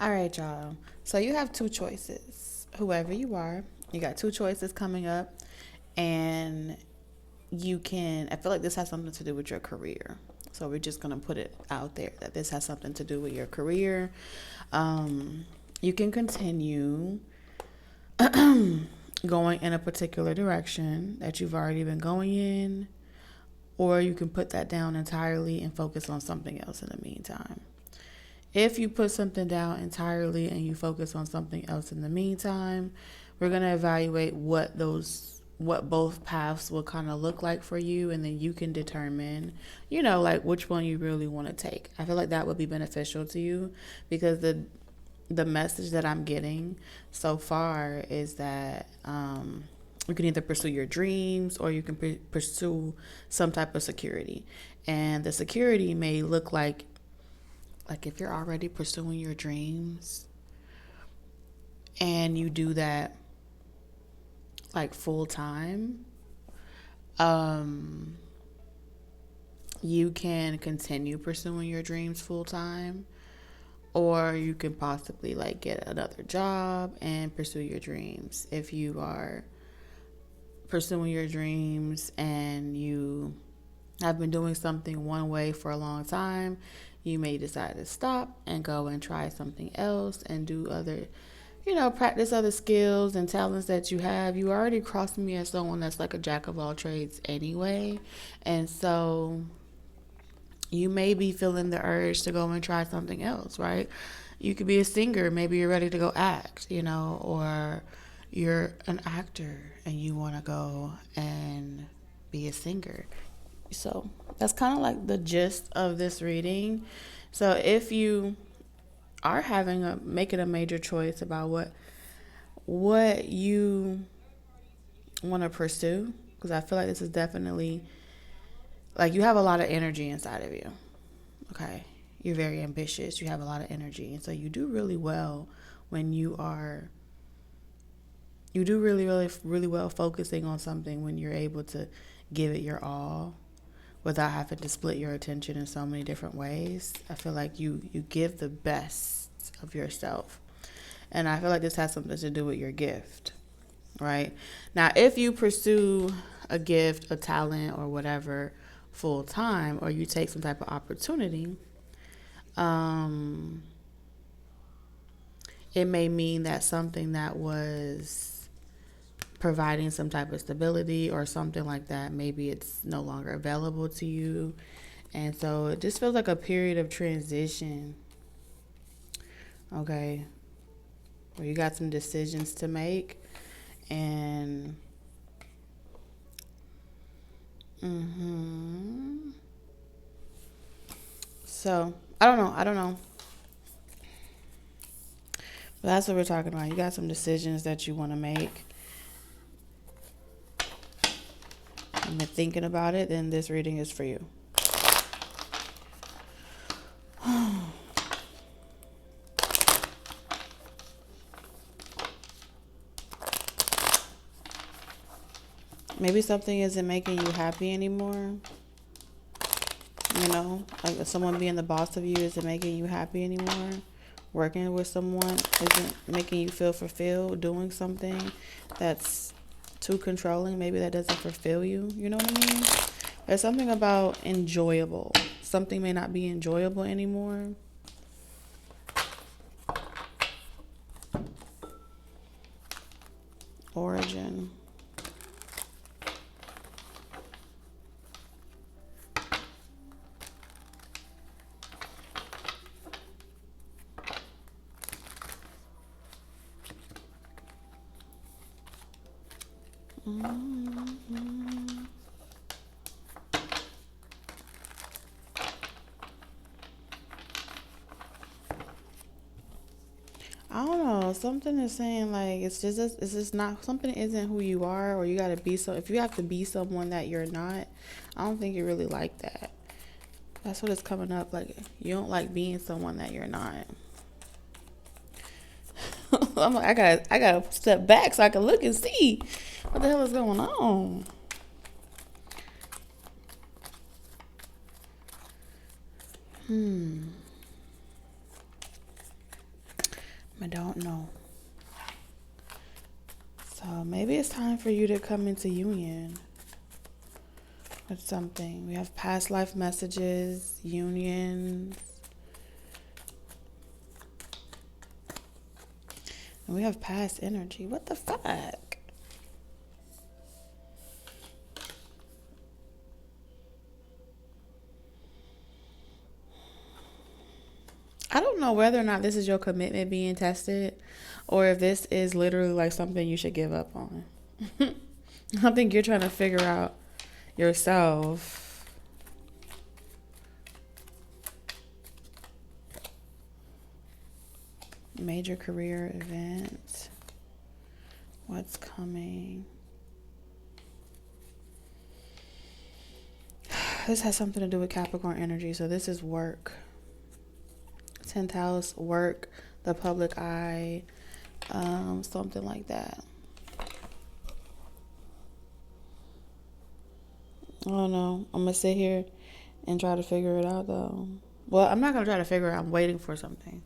All right, y'all. So you have two choices. Whoever you are, you got two choices coming up, and you can. I feel like this has something to do with your career. So we're just gonna put it out there that this has something to do with your career. You can continue going in a particular direction that you've already been going in, or you can put that down entirely and focus on something else in the meantime. If you put something down entirely and you focus on something else in the meantime, we're going to evaluate what both paths will kind of look like for you, and then you can determine, like which one you really want to take. I feel like that would be beneficial to you, because the message that I'm getting so far is that you can either pursue your dreams, or you can pursue some type of security. And the security may look like if you're already pursuing your dreams and you do that like full time, you can continue pursuing your dreams full time, or you can possibly like get another job and pursue your dreams. If you are pursuing your dreams and you have been doing something one way for a long time, you may decide to stop and go and try something else and do other, practice other skills and talents that you have. You already crossed me as someone that's like a jack of all trades anyway. And so you may be feeling the urge to go and try something else, right? You could be a singer. Maybe you're ready to go act, or you're an actor and you want to go and be a singer. So that's kind of like the gist of this reading. So if you are making a major choice about what you want to pursue, because I feel like this is definitely like you have a lot of energy inside of you. Okay, you're very ambitious. You have a lot of energy, and so you do really well when you do really, really, really well focusing on something when you're able to give it your all without having to split your attention in so many different ways. I feel like you give the best of yourself. And I feel like this has something to do with your gift, right? Now, if you pursue a gift, a talent, or whatever full time, or you take some type of opportunity, it may mean that something that was providing some type of stability or something like that, maybe it's no longer available to you. And so it just feels like a period of transition, okay, where you got some decisions to make. And so I don't know, but that's what we're talking about. You got some decisions that you want to make, and you're thinking about it, then this reading is for you. Maybe something isn't making you happy anymore. Like if someone being the boss of you isn't making you happy anymore. Working with someone isn't making you feel fulfilled. Doing something that's too controlling, maybe that doesn't fulfill you. You know what I mean? There's something about enjoyable. Something may not be enjoyable anymore. Origin. I don't know. Something is saying like it's just not, something isn't who you are, or you gotta be so. If you have to be someone that you're not, I don't think you really like that. That's what is coming up. Like you don't like being someone that you're not. I'm like I gotta step back so I can look and see what the hell is going on. I don't know. So maybe it's time for you to come into union with something. We have past life messages, unions. And we have past energy. What the fuck? I don't know whether or not this is your commitment being tested or if this is literally like something you should give up on. I think you're trying to figure out yourself. Major career event. What's coming? This has something to do with Capricorn energy, so this is work. 10th house, work, the public eye, something like that. I don't know. I'm going to sit here and try to figure it out, though. Well, I'm not going to try to figure it out. I'm waiting for something.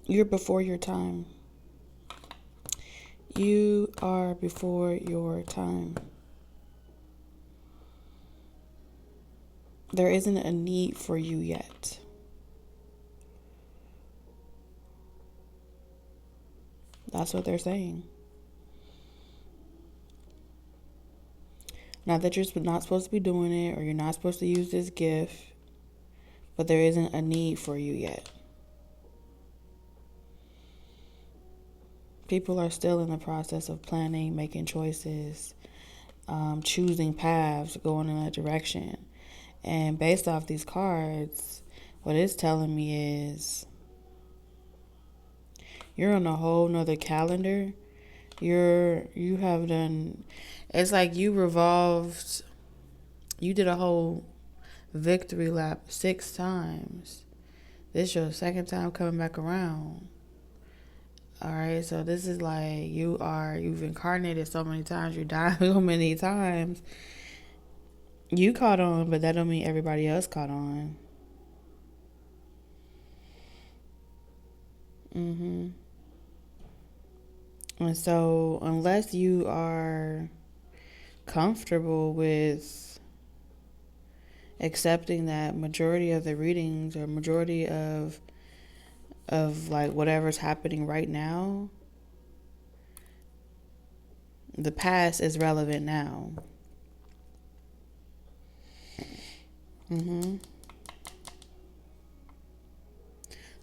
You're before your time. You are before your time. There isn't a need for you yet. That's what they're saying. Not that you're not supposed to be doing it or you're not supposed to use this gift, but there isn't a need for you yet. People are still in the process of planning, making choices, choosing paths, going in a direction. And based off these cards, what it's telling me is you're on a whole nother calendar. You have done, it's like you did a whole victory lap 6 times. This is your second time coming back around. All right, so this is like you've incarnated so many times, you died so many times. You caught on, but that don't mean everybody else caught on. And so unless you are comfortable with accepting that majority of the readings or majority of like whatever's happening right now, the past is relevant now.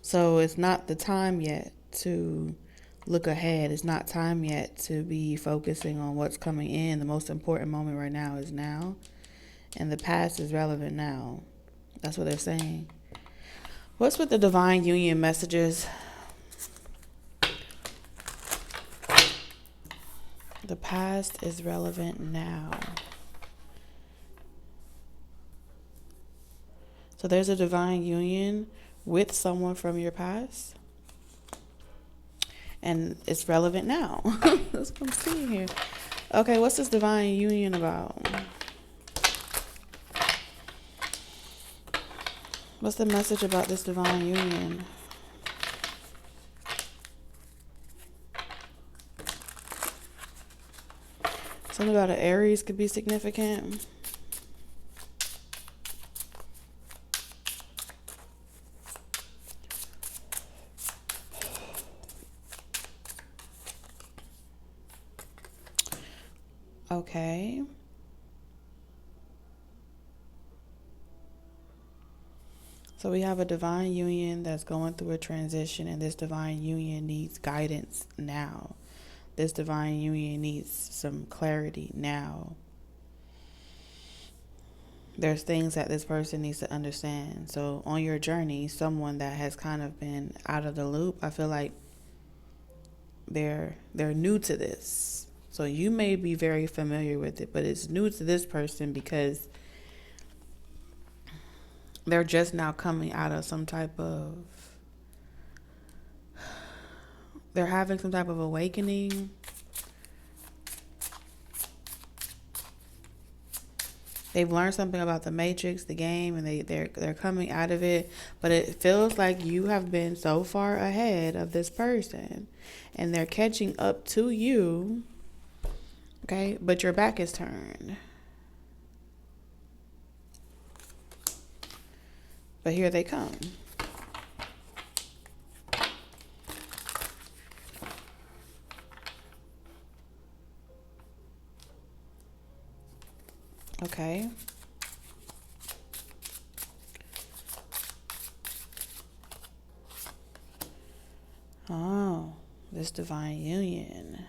So it's not the time yet to look ahead. It's not time yet to be focusing on what's coming in. The most important moment right now is now, and the past is relevant now. That's what they're saying. What's with the divine union messages? The past is relevant now. So there's a divine union with someone from your past, and it's relevant now. That's what I'm seeing here. Okay, what's this divine union about? What's the message about this divine union? Something about an Aries could be significant. Okay. So we have a divine union that's going through a transition, and this divine union needs guidance now. This divine union needs some clarity now. There's things that this person needs to understand. So on your journey, someone that has kind of been out of the loop, I feel like they're new to this. So you may be very familiar with it, but it's new to this person because they're just now coming out of they're having some type of awakening. They've learned something about the Matrix, the game, and they're coming out of it. But it feels like you have been so far ahead of this person, and they're catching up to you. Okay, but your back is turned. But here they come. Okay. Oh, this divine union.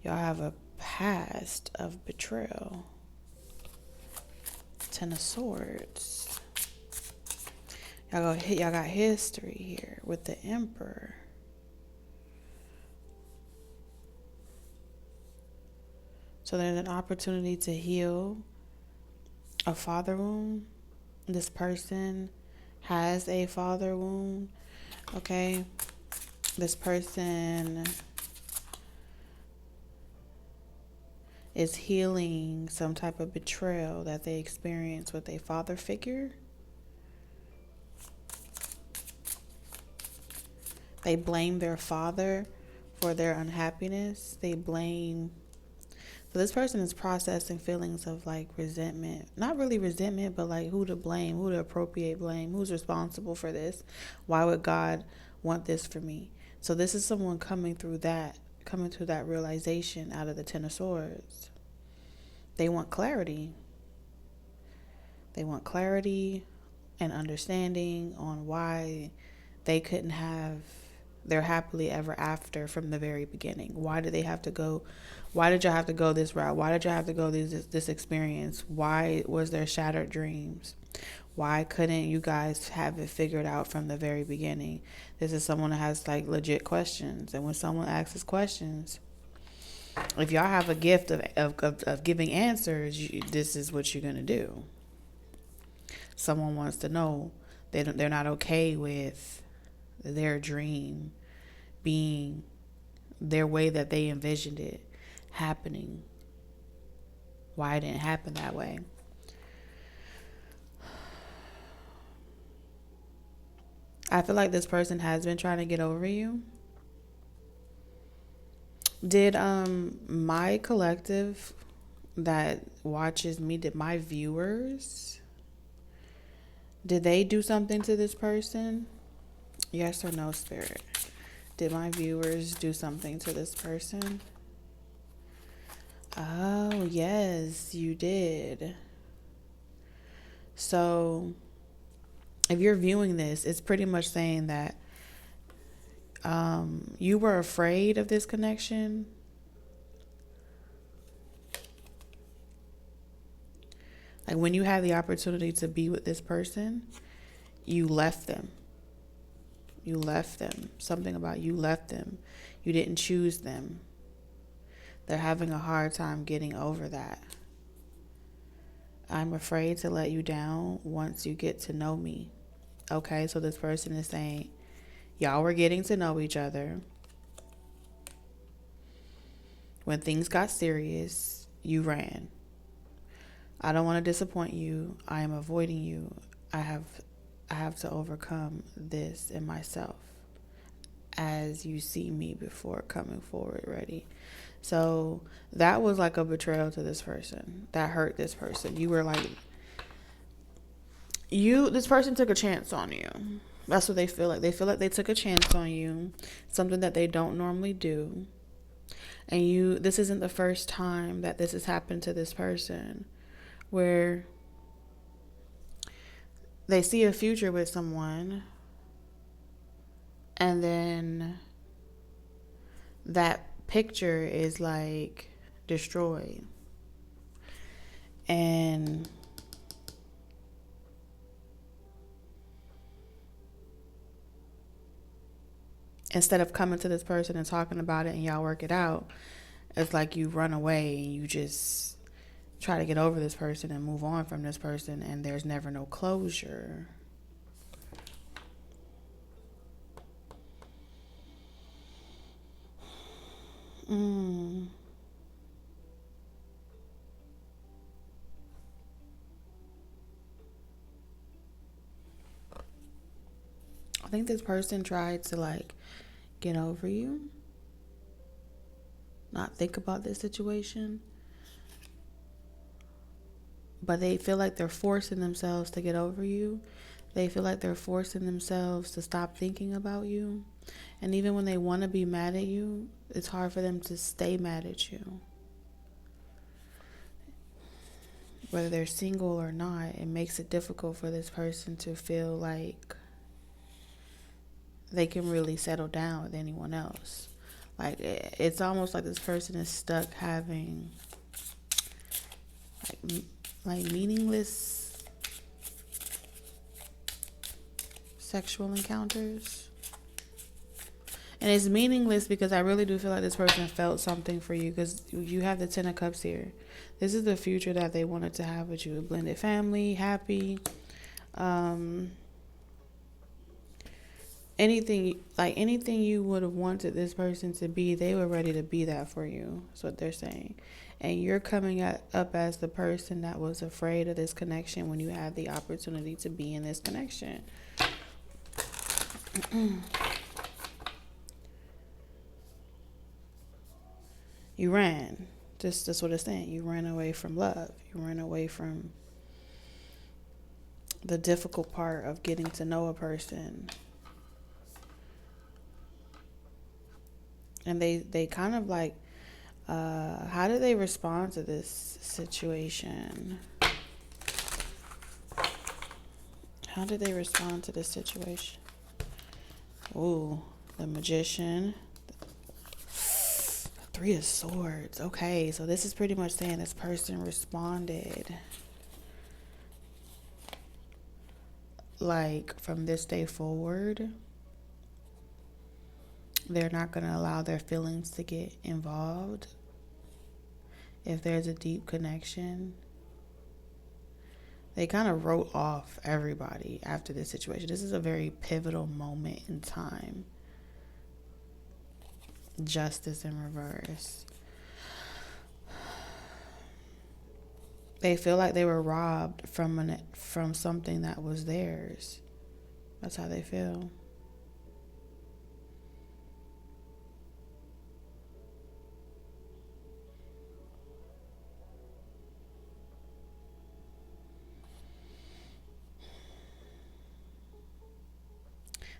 Y'all have a past of betrayal. Ten of Swords. Y'all got history here with the Emperor. So there's an opportunity to heal a father wound. This person has a father wound. Okay. This person is healing some type of betrayal that they experienced with a father figure. They blame their father for their unhappiness. So this person is processing feelings of like resentment. Not really resentment, but like who to blame, who to appropriate blame, who's responsible for this. Why would God want this for me? So this is someone coming to that realization out of the Ten of Swords. They want clarity. They want clarity and understanding on why they couldn't have their happily ever after from the very beginning. Why did y'all have to go this route? Why did y'all have to go this experience? Why was there shattered dreams? Why couldn't you guys have it figured out from the very beginning? This is someone that has like legit questions. And when someone asks questions, if y'all have a gift of giving answers, this is what you're going to do. Someone wants to know. They're not okay with their dream being their way that they envisioned it happening. Why it didn't happen that way. I feel like this person has been trying to get over you. Did my collective that watches me, did my viewers, did they do something to this person? Yes or no, Spirit? Did my viewers do something to this person? Oh, yes, you did. So if you're viewing this, it's pretty much saying that you were afraid of this connection. Like when you had the opportunity to be with this person, you left them. You left them. Something about you left them. You didn't choose them. They're having a hard time getting over that. I'm afraid to let you down once you get to know me. Okay, so this person is saying, y'all were getting to know each other. When things got serious, you ran. I don't want to disappoint you. I am avoiding you. I have to overcome this in myself as you see me before coming forward ready. So that was like a betrayal to this person. That hurt this person. You were like, this person took a chance on you. That's what they feel like. They feel like they took a chance on you, something that they don't normally do. And this isn't the first time that this has happened to this person, where they see a future with someone and then that picture is like destroyed. And instead of coming to this person and talking about it and y'all work it out, it's like you run away and try to get over this person and move on from this person, and there's never no closure. I think this person tried to like get over you, not think about this situation, but they feel like they're forcing themselves to get over you. They feel like they're forcing themselves to stop thinking about you. And even when they want to be mad at you, it's hard for them to stay mad at you. Whether they're single or not, it makes it difficult for this person to feel like they can really settle down with anyone else. Like, it's almost like this person is stuck having like meaningless sexual encounters. And it's meaningless because I really do feel like this person felt something for you, because you have the 10 of Cups here. This is the future that they wanted to have with you. A blended family, happy. Anything you would have wanted this person to be, they were ready to be that for you. That's what they're saying. And you're coming up as the person that was afraid of this connection when you had the opportunity to be in this connection. You ran. That's what it's saying. You ran away from love. You ran away from the difficult part of getting to know a person. And they kind of like, how do they respond to this situation? How did they respond to this situation? Ooh, the Magician. 3 of Swords. Okay, so this is pretty much saying this person responded. Like, from this day forward, they're not going to allow their feelings to get involved. If there's a deep connection, they kind of wrote off everybody after this situation. This is a very pivotal moment in time. Justice in reverse. They feel like they were robbed from something that was theirs. That's how they feel.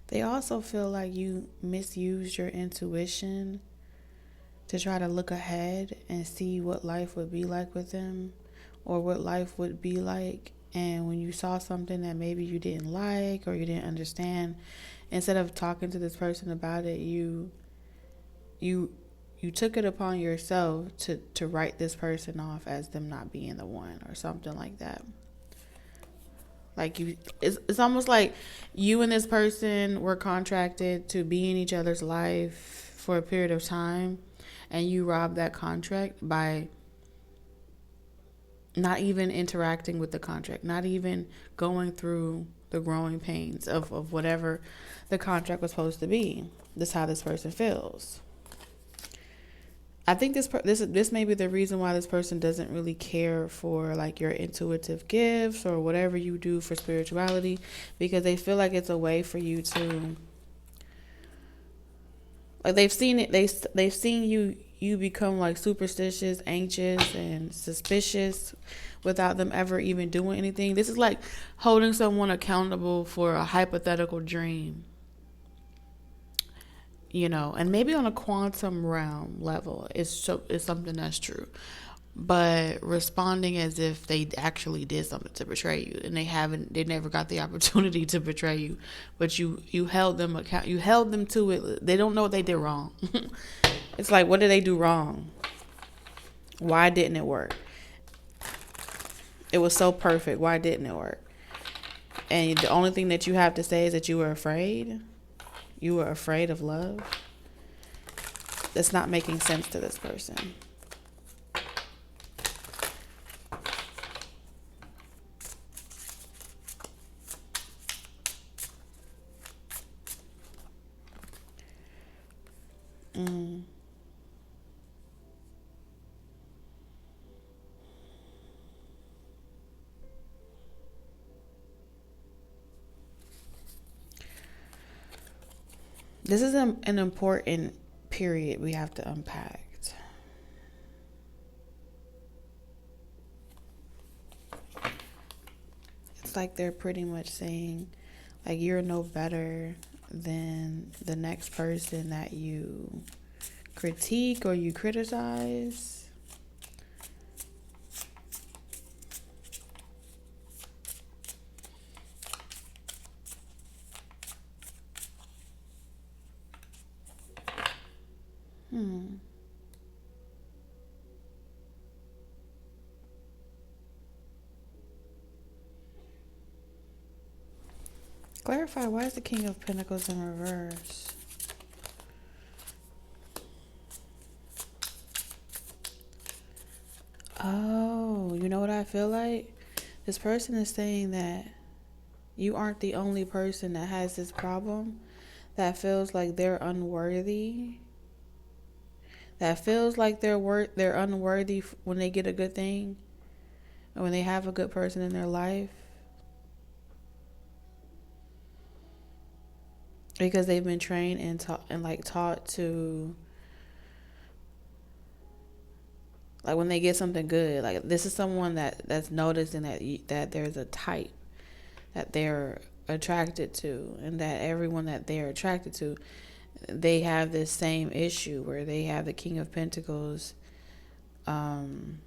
They also feel like you misused your intuition to try to look ahead and see what life would be like with them, or what life would be like. And when you saw something that maybe you didn't like or you didn't understand, instead of talking to this person about it, you took it upon yourself to write this person off as them not being the one, or something like that. Like, it's almost like you and this person were contracted to be in each other's life for a period of time, and you robbed that contract by not even interacting with the contract, not even going through the growing pains of whatever the contract was supposed to be. This is how this person feels. I think this may be the reason why this person doesn't really care for like your intuitive gifts or whatever you do for spirituality, because they feel like it's a way for you to, like, they've seen it. They've seen you become like superstitious, anxious, and suspicious without them ever even doing anything. This is like holding someone accountable for a hypothetical dream. You know, and maybe on a quantum realm level, it's something that's true. But responding as if they actually did something to betray you, and they never got the opportunity to betray you, but you held them to it. They don't know what they did wrong. It's like, what did they do wrong? Why didn't it work? It was so perfect. Why didn't it work? And the only thing that you have to say is that you were afraid. You were afraid of love. That's not making sense to this person. Mm. This is an important period we have to unpack. It's like they're pretty much saying, like, you're no better than the next person that you critique or you criticize. Clarify, why is the King of Pentacles in reverse? Oh, you know what I feel like? This person is saying that you aren't the only person that has this problem, that feels like they're unworthy, that feels like they're unworthy when they get a good thing, and when they have a good person in their life, because they've been trained and taught to, like, when they get something good, like, this is someone that's noticing that there's a type that they're attracted to, and that everyone that they're attracted to, they have this same issue where they have the King of Pentacles in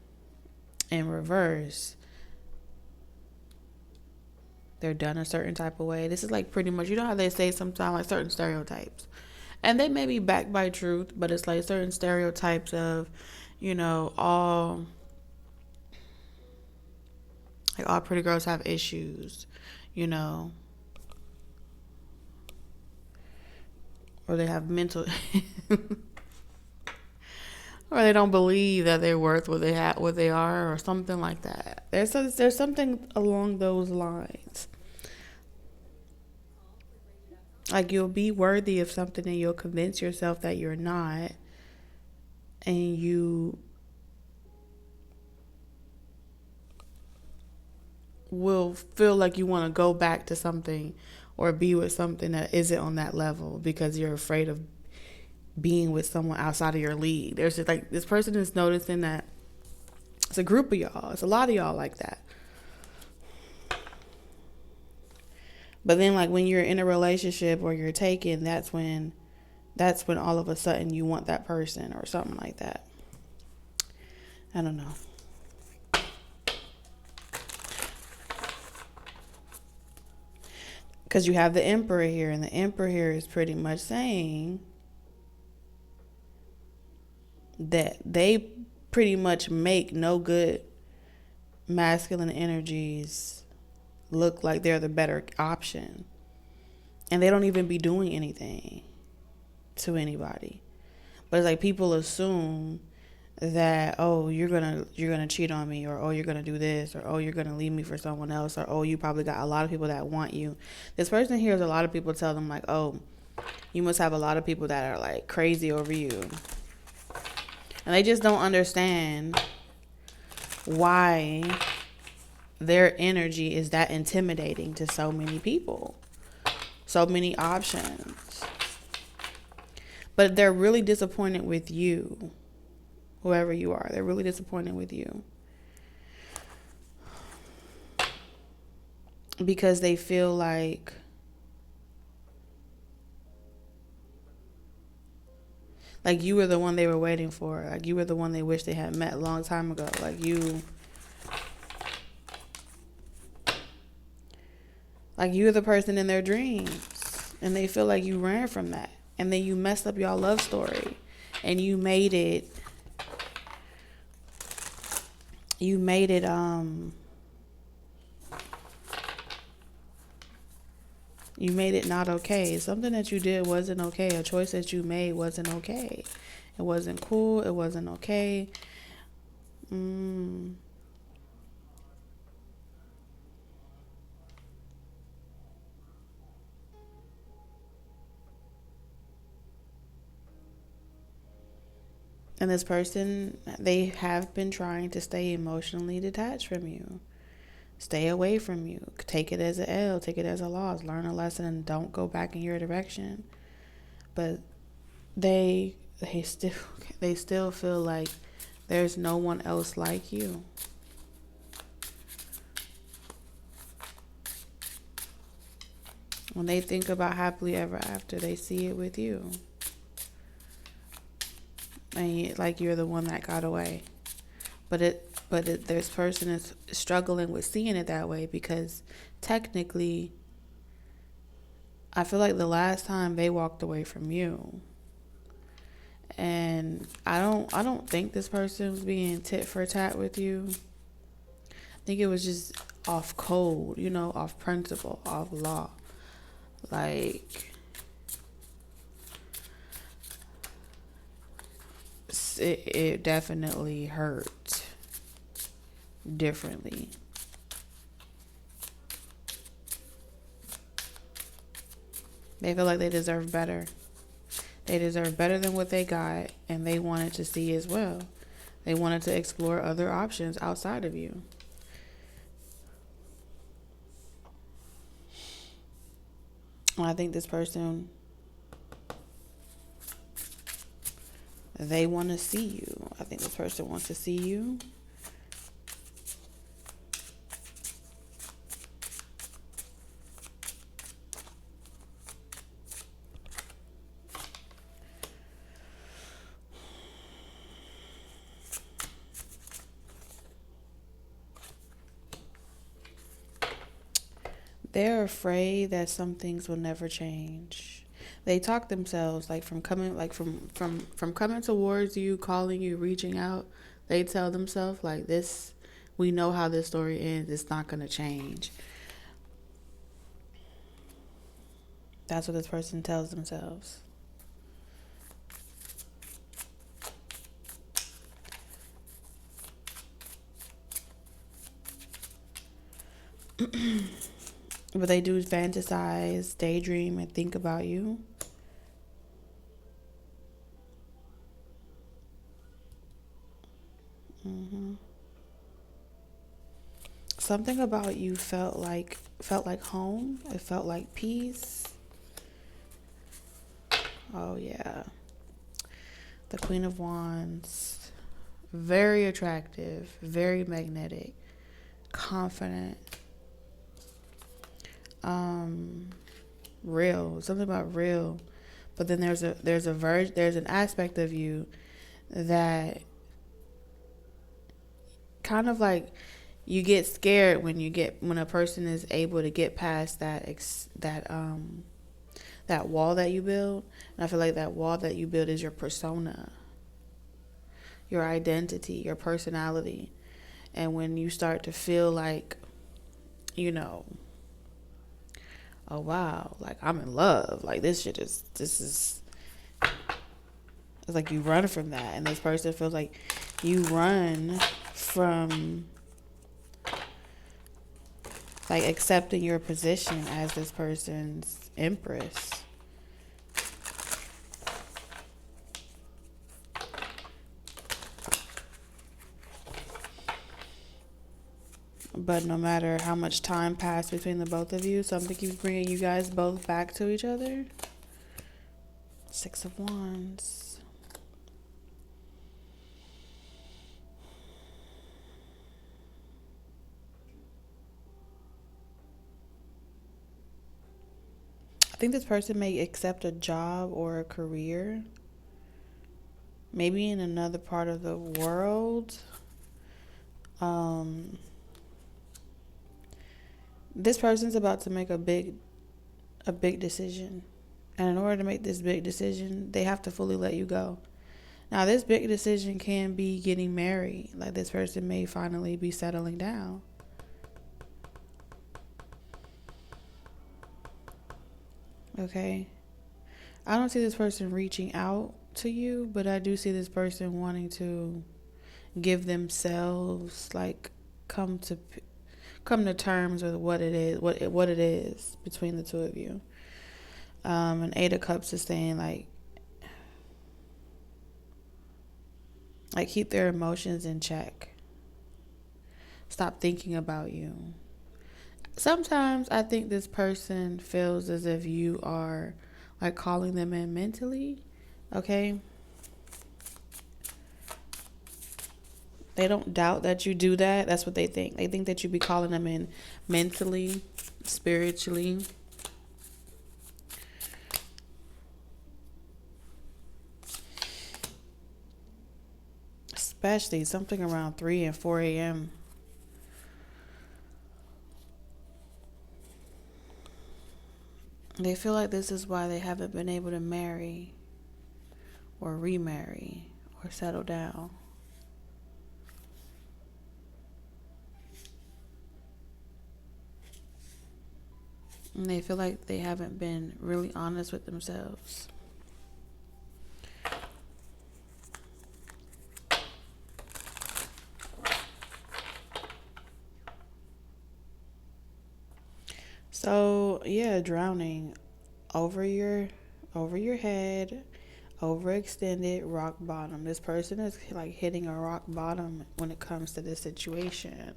reverse. They're done a certain type of way. This is like pretty much, you know how they say sometimes, like, certain stereotypes, and they may be backed by truth, but it's like certain stereotypes of, all pretty girls have issues, or they have mental or they don't believe that they're worth what they are, or something like that. There's something along those lines. Like, you'll be worthy of something and you'll convince yourself that you're not, and you will feel like you want to go back to something or be with something that isn't on that level because you're afraid of being with someone outside of your league. There's just, like, this person is noticing that it's a group of y'all. It's a lot of y'all like that. But then, like, when you're in a relationship or you're taken, that's when all of a sudden you want that person or something like that. I don't know. Because you have the Emperor here, and the Emperor here is pretty much saying that they pretty much make no good masculine energies look like they're the better option. And they don't even be doing anything to anybody. But it's like people assume that, oh, you're gonna cheat on me, or oh, you're gonna do this, or oh, you're gonna leave me for someone else, or oh, you probably got a lot of people that want you. This person hears a lot of people tell them, like, oh, you must have a lot of people that are, like, crazy over you. And they just don't understand why their energy is that intimidating to so many people, so many options. But they're really disappointed with you. Whoever you are, they're really disappointed with you. Because they feel like you were the one they were waiting for. Like, you were the one they wish they had met a long time ago. Like, you're the person in their dreams. And they feel like you ran from that. And then you messed up your love story. And you made it not okay. Something that you did wasn't okay. A choice that you made wasn't okay. It wasn't cool. It wasn't okay. And this person, they have been trying to stay emotionally detached from you, stay away from you, take it as an L, take it as a loss, learn a lesson, and don't go back in your direction. But they still they still feel like there's no one else like you. When they think about happily ever after, they see it with you. And like you're the one that got away. But this person is struggling with seeing it that way because technically, I feel like the last time they walked away from you, and I don't think this person was being tit for tat with you. I think it was just off code, off principle, off law. Like it definitely hurt differently. They feel like they deserve better. They deserve better than what they got, and they wanted to see as well. They wanted to explore other options outside of you. And I think this person, they want to see you. I think this person wants to see you. They're afraid that some things will never change. They talk themselves from coming towards you, calling you, reaching out. They tell themselves this, we know how this story ends. It's not going to change. That's what this person tells themselves. But they do fantasize, daydream, and think about you. Something about you felt like home. It felt like peace. Oh yeah. The Queen of Wands. Very attractive, very magnetic, confident. Real. Something about real. But then there's an aspect of you that kind of you get scared when a person is able to get past that wall that you build. And I feel like that wall that you build is your persona, your identity, your personality. And when you start to feel oh wow, I'm in love, this is it's like you run from that, and this person feels like you run from accepting your position as this person's empress. But no matter how much time passed between the both of you, something keeps bringing you guys both back to each other. 6 of Wands. I think this person may accept a job or a career, maybe in another part of the world. This person's about to make a big decision. And in order to make this big decision, they have to fully let you go. Now, this big decision can be getting married. This person may finally be settling down. Okay? I don't see this person reaching out to you, but I do see this person wanting to give themselves, come to terms with what it is between the two of you. And 8 of Cups is saying Like, keep their emotions in check. Stop thinking about you. Sometimes I think this person feels as if you are like calling them in mentally. Okay? They don't doubt that you do that. That's what they think. They think that you be calling them in mentally, spiritually. Especially something around 3 and 4 a.m. They feel like this is why they haven't been able to marry or remarry or settle down. And they feel like they haven't been really honest with themselves. So, yeah, drowning over your head, overextended, rock bottom. This person is like hitting a rock bottom when it comes to this situation.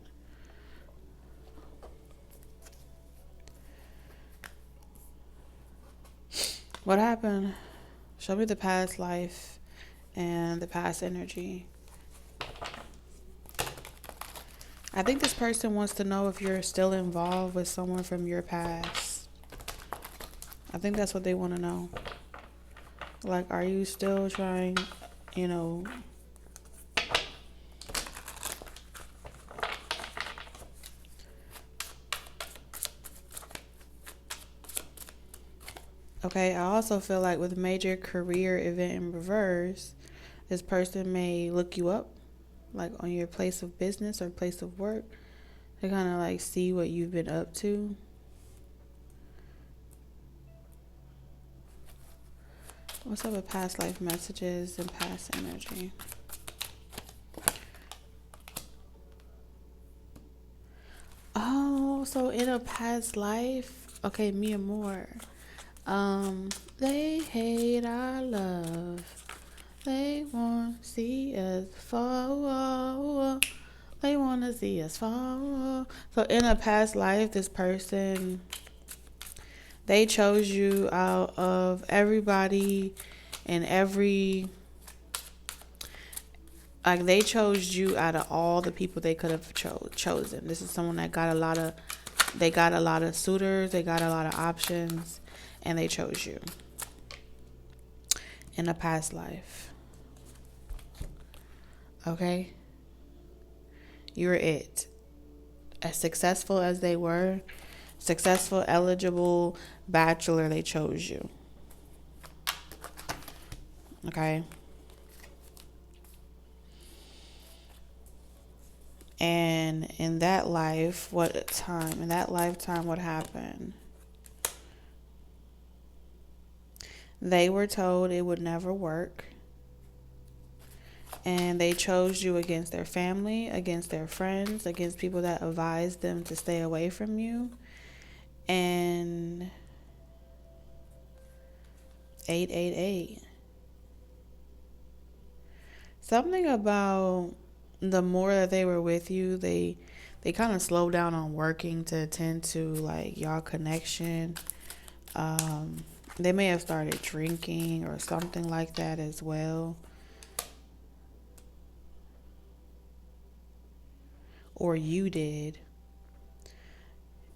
What happened? Show me the past life and the past energy. I think this person wants to know if you're still involved with someone from your past. I think that's what they want to know. Like, are you still trying, Okay, I also feel like with major career event in reverse, this person may look you up, like on your place of business or place of work, to kind of like see what you've been up to. What's up with past life messages and past energy? Oh, so in a past life, okay, me and more. They hate our love. They want to see us fall. They want to see us fall. So in a past life, this person, they chose you out of everybody and like they chose you out of all the people they could have chosen. This is someone that got a lot of suitors, they got a lot of options, and they chose you in a past life. Okay? You're it. As successful as they were, successful, eligible, bachelor, they chose you. Okay? And in that lifetime, what happened? They were told it would never work. And they chose you against their family, against their friends, against people that advised them to stay away from you. And 888. Something about the more that they were with you, they kind of slowed down on working to attend to like y'all connection. They may have started drinking or something like that as well. Or you did.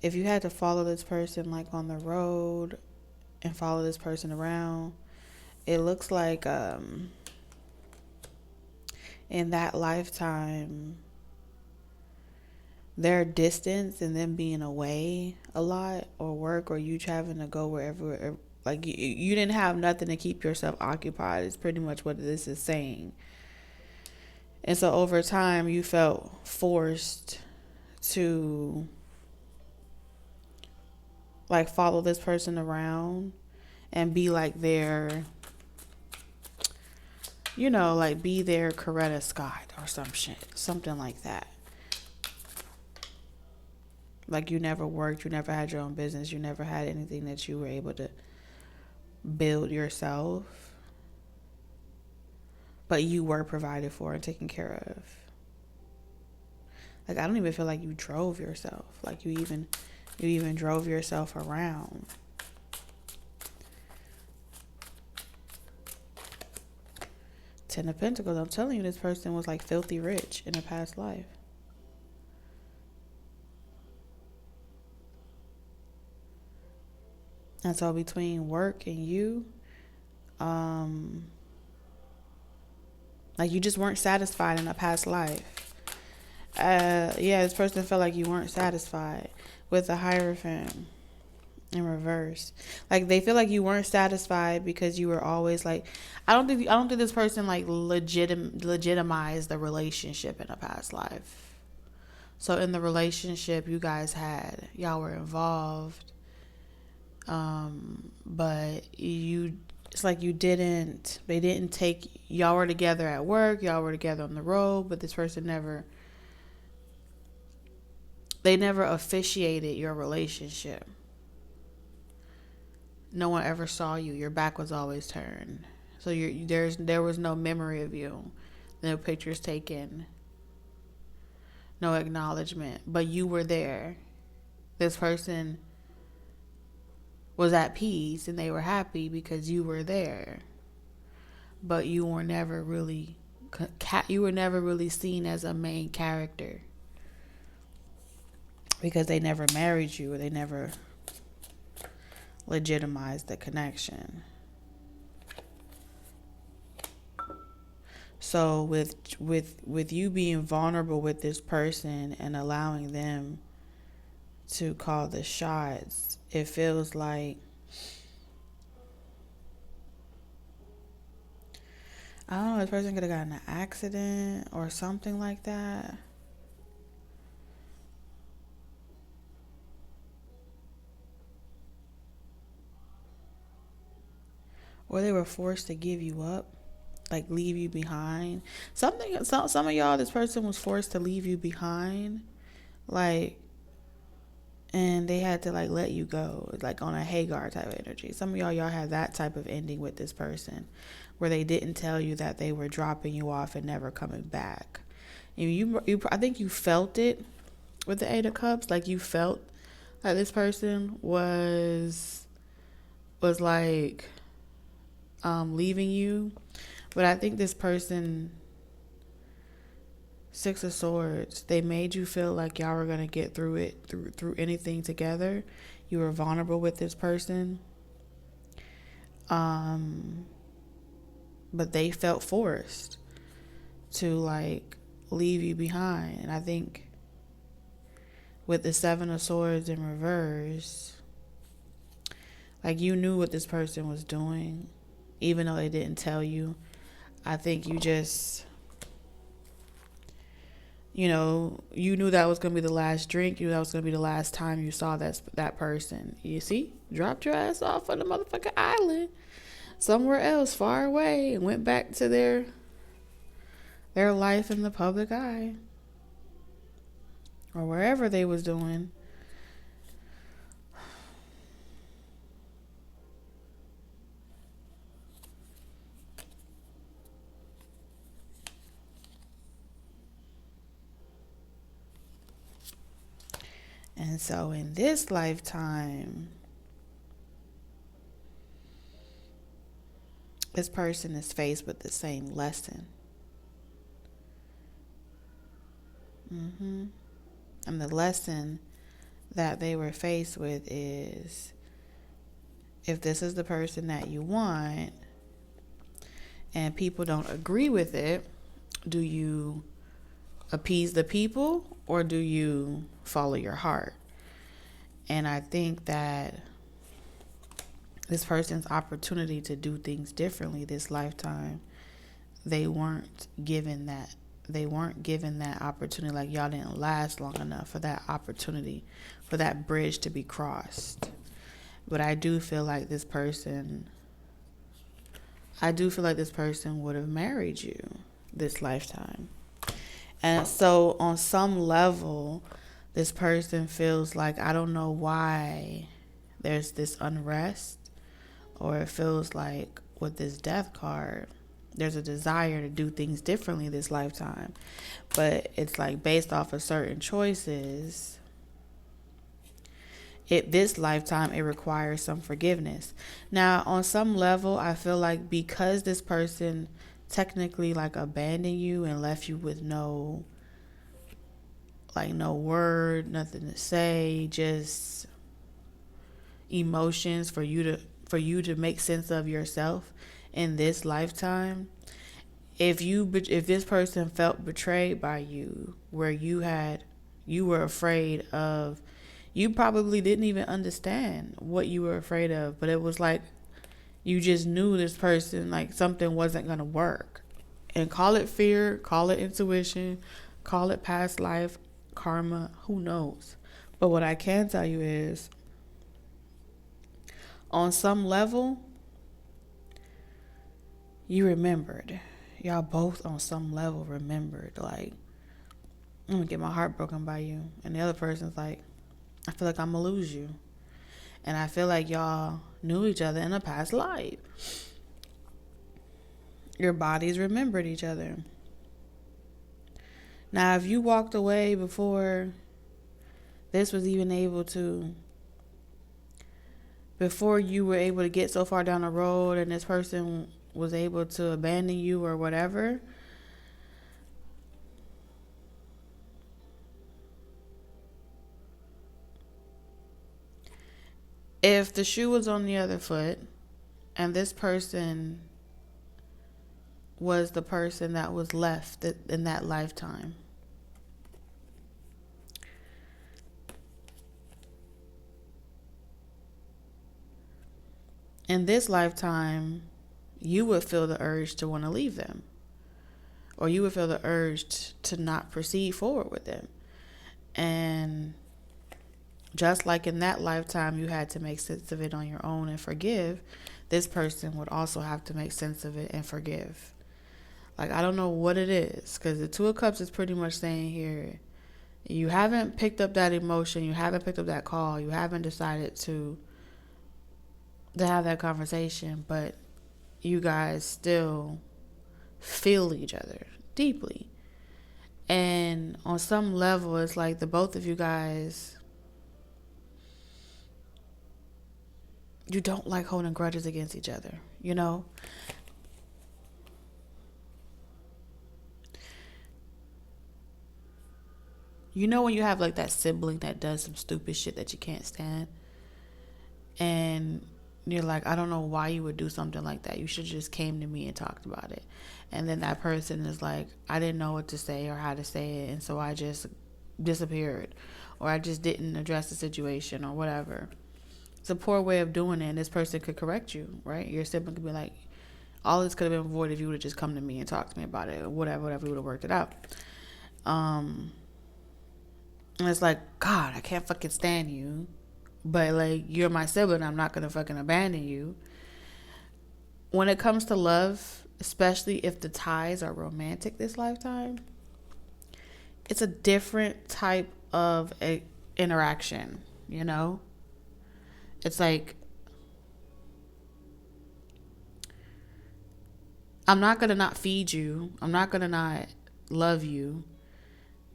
If you had to follow this person like on the road and follow this person around, it looks like in that lifetime, their distance and them being away a lot, or work, or you having to go wherever, like you didn't have nothing to keep yourself occupied, is pretty much what this is saying. And so over time, you felt forced to like follow this person around and be like their, like be their Coretta Scott or some shit, something like that. Like you never worked, you never had your own business, you never had anything that you were able to build yourself. but you were provided for and taken care of. Like, I don't even feel like you drove yourself. Like, you even drove yourself around. Ten of Pentacles, I'm telling you, this person was like filthy rich in a past life. And so between work and you, like, you just weren't satisfied in a past life. This person felt like you weren't satisfied with the Hierophant in reverse. Like, they feel like you weren't satisfied because you were always like, I don't think this person like legitimized the relationship in a past life. So in the relationship you guys had, y'all were involved, but it's like they didn't take, y'all were together at work, y'all were together on the road, but this person never officiated your relationship. No one ever saw you. Your back was always turned. So there was no memory of you. No pictures taken. No acknowledgement. But you were there. This person was at peace and they were happy because you were there. But you were never really seen as a main character. Because they never married you, or they never legitimized the connection. So with you being vulnerable with this person and allowing them to call the shots, it feels like, I don't know, this person could have gotten an accident or something like that. Or they were forced to give you up, like leave you behind. Some of y'all, this person was forced to leave you behind, like, and they had to like let you go, like on a Hagar type of energy. Some of y'all had that type of ending with this person, where they didn't tell you that they were dropping you off and never coming back. And I think you felt it with the Eight of Cups, like you felt that this person was like leaving you. But I think this person, Six of Swords, they made you feel like y'all were going to get through it, through anything together. You were vulnerable with this person. But they felt forced to like leave you behind. And I think with the Seven of Swords in reverse, like you knew what this person was doing, even though they didn't tell you. I think you just, you knew that was going to be the last drink. You knew that was going to be the last time you saw that person. You see, dropped your ass off on the motherfucking island somewhere else far away and went back to their life in the public eye or wherever they was doing. And so in this lifetime, this person is faced with the same lesson. And the lesson that they were faced with is, if this is the person that you want and people don't agree with it, do you appease the people or do you follow your heart? And I think that this person's opportunity to do things differently this lifetime, they weren't given that opportunity. Like, y'all didn't last long enough for that opportunity, for that bridge to be crossed. But I do feel like this person would have married you this lifetime. And so on some level, this person feels like, I don't know why there's this unrest, or it feels like with this Death card, there's a desire to do things differently this lifetime, but it's like based off of certain choices. This lifetime, it requires some forgiveness. Now, on some level, I feel like because this person technically like abandoned you and left you with no word, nothing to say, just emotions for you to make sense of yourself in this lifetime. If this person felt betrayed by you, where you were afraid of, you probably didn't even understand what you were afraid of, but it was like you just knew this person, like something wasn't going to work. And call it fear, call it intuition, call it past life, karma, who knows. But what I can tell you is, on some level, you remembered. Y'all both on some level remembered, like, I'm going to get my heart broken by you. And the other person's like, I feel like I'm going to lose you. And I feel like y'all knew each other in a past life. Your bodies remembered each other. Now, if you walked away before this was even able to, before you were able to get so far down the road and this person was able to abandon you or whatever, if the shoe was on the other foot and this person was the person that was left in that lifetime, in this lifetime, you would feel the urge to want to leave them, or you would feel the urge to not proceed forward with them. And just like in that lifetime, you had to make sense of it on your own and forgive, this person would also have to make sense of it and forgive. Like, I don't know what it is, because the Two of Cups is pretty much saying here, you haven't picked up that emotion, you haven't picked up that call, you haven't decided to have that conversation, but you guys still feel each other deeply. And on some level, it's like the both of you guys, you don't like holding grudges against each other, you know? You know when you have like that sibling that does some stupid shit that you can't stand, and you're like, I don't know why you would do something like that. You should just came to me and talked about it. And then that person is like, I didn't know what to say or how to say it, and so I just disappeared, or I just didn't address the situation or whatever. It's a poor way of doing it, and this person could correct you, right? Your sibling could be like, all this could have been avoided if you would have just come to me and talked to me about it, or whatever, we would have worked it out. And it's like, God, I can't fucking stand you, but like, you're my sibling, I'm not gonna fucking abandon you. When it comes to love, especially if the ties are romantic this lifetime, it's a different type of interaction, you know? It's like, I'm not gonna not feed you, I'm not gonna not love you,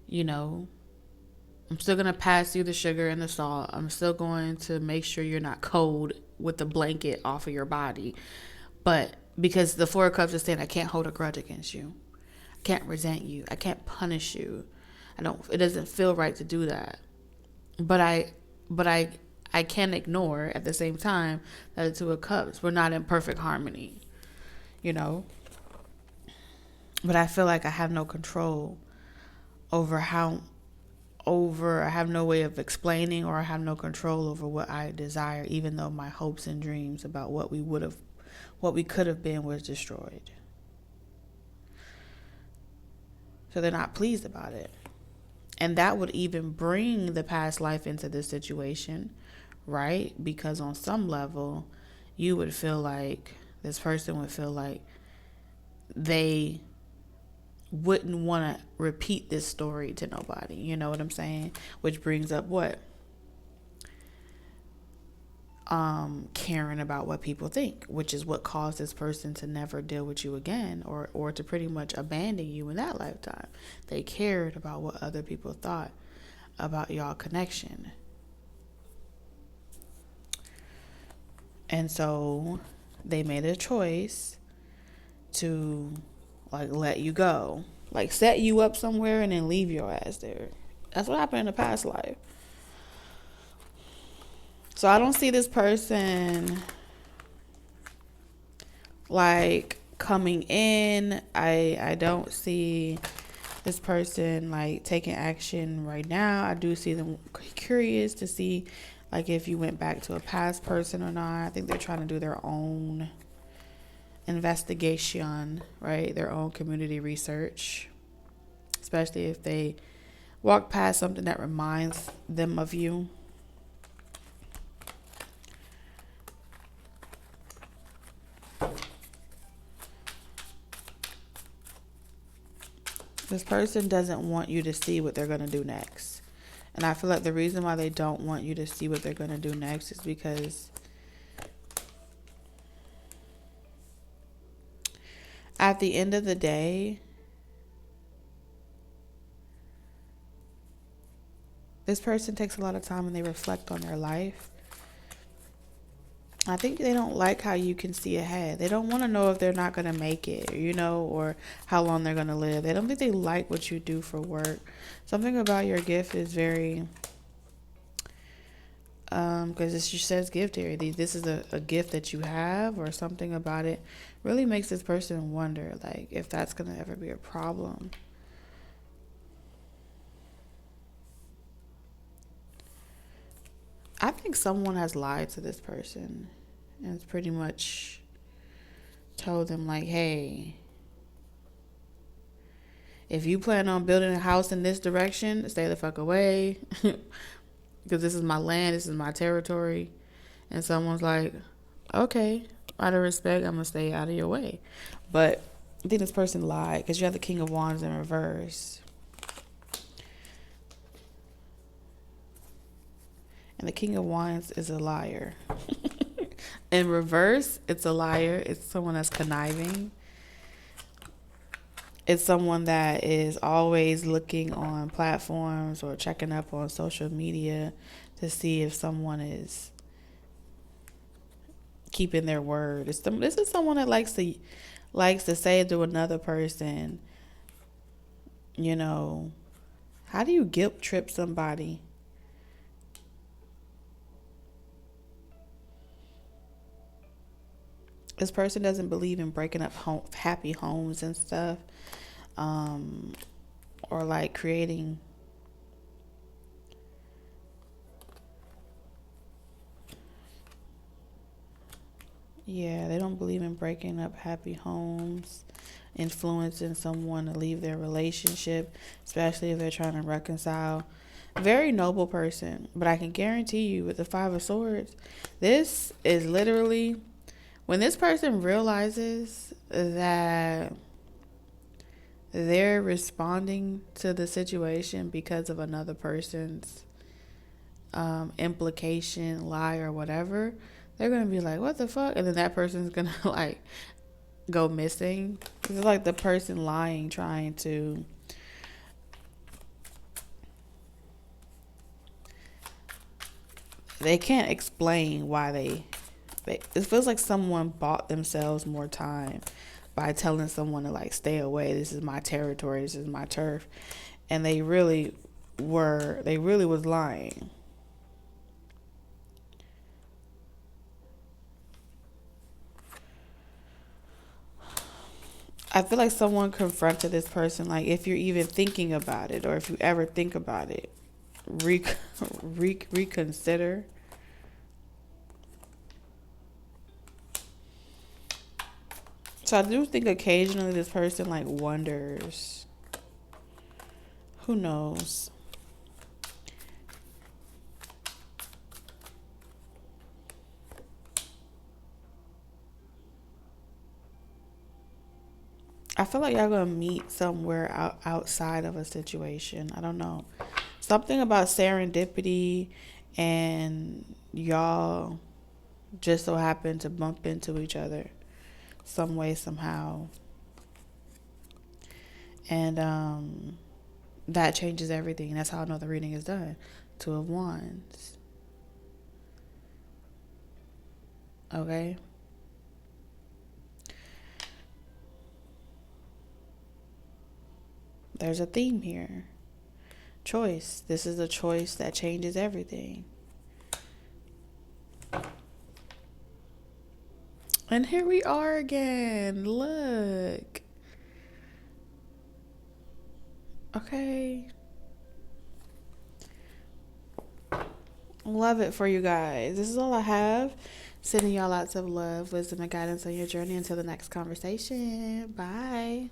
you know? I'm still going to pass you the sugar and the salt. I'm still going to make sure you're not cold with the blanket off of your body. But because the Four of Cups is saying, I can't hold a grudge against you. I can't resent you. I can't punish you. It doesn't feel right to do that. But I can't ignore at the same time that the Two of Cups, we're not in perfect harmony, you know? But I feel like I have no control I have no way of explaining, or I have no control over what I desire, even though my hopes and dreams about what we could have been was destroyed. So they're not pleased about it. And that would even bring the past life into this situation, right? Because on some level, you would feel like, this person would feel like they wouldn't want to repeat this story to nobody. You know what I'm saying? Which brings up what? caring about what people think, which is what caused this person to never deal with you again, or to pretty much abandon you in that lifetime. They cared about what other people thought about y'all connection. And so they made a choice to like let you go, like set you up somewhere and then leave your ass there. That's what happened in the past life. So I don't see this person like coming in. I don't see this person like taking action right now. I do see them curious to see like if you went back to a past person or not. I think they're trying to do their own investigation, right? Their own community research, especially if they walk past something that reminds them of you. This person doesn't want you to see what they're going to do next. And I feel like the reason why they don't want you to see what they're going to do next is because at the end of the day, this person takes a lot of time and they reflect on their life. I think they don't like how you can see ahead. They don't want to know if they're not going to make it, or how long they're going to live. They don't think they like what you do for work. Something about your gift is very, because it just says gift here. This is a gift that you have, or something about it really makes this person wonder, like, if that's going to ever be a problem. I think someone has lied to this person and it's pretty much told them like, hey, if you plan on building a house in this direction, stay the fuck away because this is my land, this is my territory. And someone's like, okay, out of respect, I'm going to stay out of your way. But I think this person lied because you have the King of Wands in reverse. And the King of Wands is a liar. In reverse, it's a liar. It's someone that's conniving. It's someone that is always looking on platforms or checking up on social media to see if someone is keeping their word. This is someone that likes to say to another person, how do you guilt trip somebody? This person doesn't believe in breaking up happy homes and stuff, or like creating they don't believe in breaking up happy homes, influencing someone to leave their relationship, especially if they're trying to reconcile. Very noble person, but I can guarantee you with the Five of Swords, this is literally when this person realizes that they're responding to the situation because of another person's implication, lie, or whatever, they're going to be like, what the fuck? And then that person's going to like go missing. It's like the person lying, trying to they can't explain why it feels like someone bought themselves more time by telling someone to like stay away. This is my territory. This is my turf. And they really was lying. I feel like someone confronted this person, like, if you're even thinking about it, or if you ever think about it, reconsider. So I do think occasionally this person like wonders, who knows? I feel like y'all gonna meet somewhere outside of a situation. I don't know. Something about serendipity and y'all just so happen to bump into each other some way, somehow. And that changes everything. That's how I know the reading is done. Two of Wands. Okay. There's a theme here. Choice. This is a choice that changes everything. And here we are again. Look. Okay. Love it for you guys. This is all I have. Sending y'all lots of love, wisdom, and guidance on your journey until the next conversation. Bye.